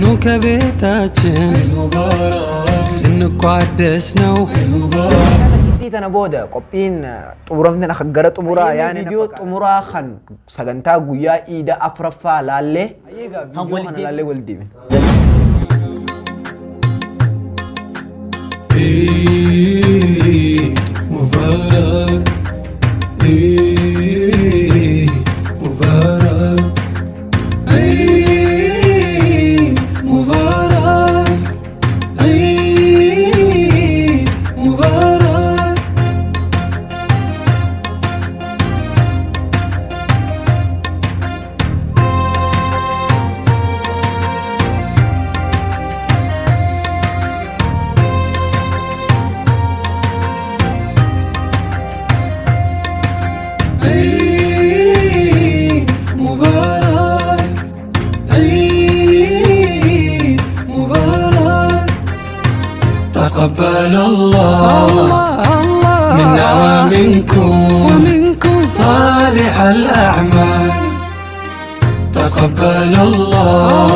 نو كبيتاችን سنقعدس ነው تنا بودا قبين طمرمنا خغره طمرا يعني فيديو طمرا خن سغنتا غيا ايدا افرفا لاله فيديو خن لاله ولدي مبارك مبارك تقبل الله منا ومنكم صالح الأعمال تقبل الله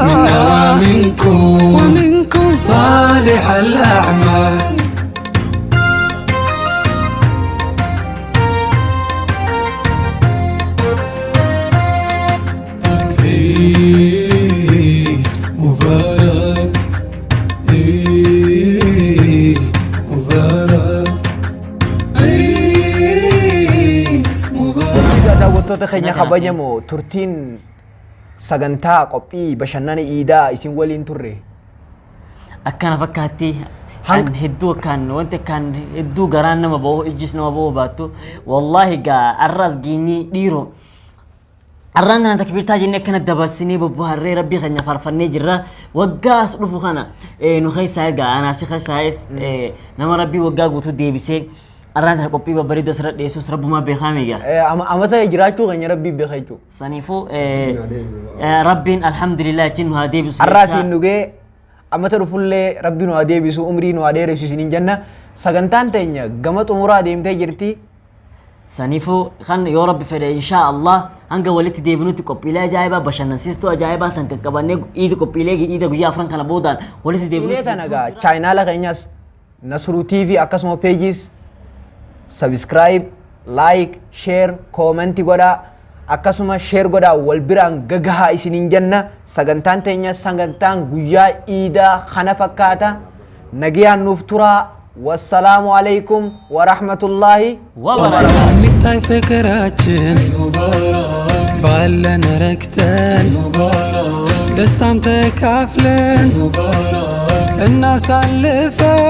منا ومنكم صالح الأعمال مبارك daawwattoota keenya kabajamoo turtiin sagantaa qophii bashannana iidaa isin waliin turre akkana fakkaatti han hedduu kan wanta kan hedduu garaan nama boo ijis nama boo baattu wallahi ga arras giini dhiiro arrandana takbirtaa jenne kana dabarsini bobbaarree rabbii keenya farfannee jirra waggaas dhufu kana nu khaysaa ga anaafsi khaysaayis nama rabbii waggaa guutuu deebisee أرانت ربي ببريد سر يسوس رب ما بخاميجا أمتى يجراچو غني ربي بخيچو سنيفو ربي الحمد لله جن هادي بس الراسي نوجي أمتى رفول ربي نو هادي بس عمري نو هادي رسوس نينجنا سجنتان تينيا جمت أمورا ديم تيجرتي سنيفو خان يا رب فدا إن شاء الله هنگا ولت ديبنو تكوبيلا جايبا بشان نسيستو جايبا سنتكباني إيد كوبيلا إيد بيجا فرن كلا بودان ولت ديبنو إليه تناقا چاينا لغينياس نصرو تي في أكاسمو pages subscribe like share comment goda akkasuma share goda wal biraan gagaha isinin janna sagantaan teenya sagantaan guyyaa iida khana fakkaata nagiyaan nuuf tura wassalamu alaykum wa rahmatullahi wa barakatuh ንታይ ፍቅራችን ባለን ረክተን ደስታን ተካፍለን እናሳልፈው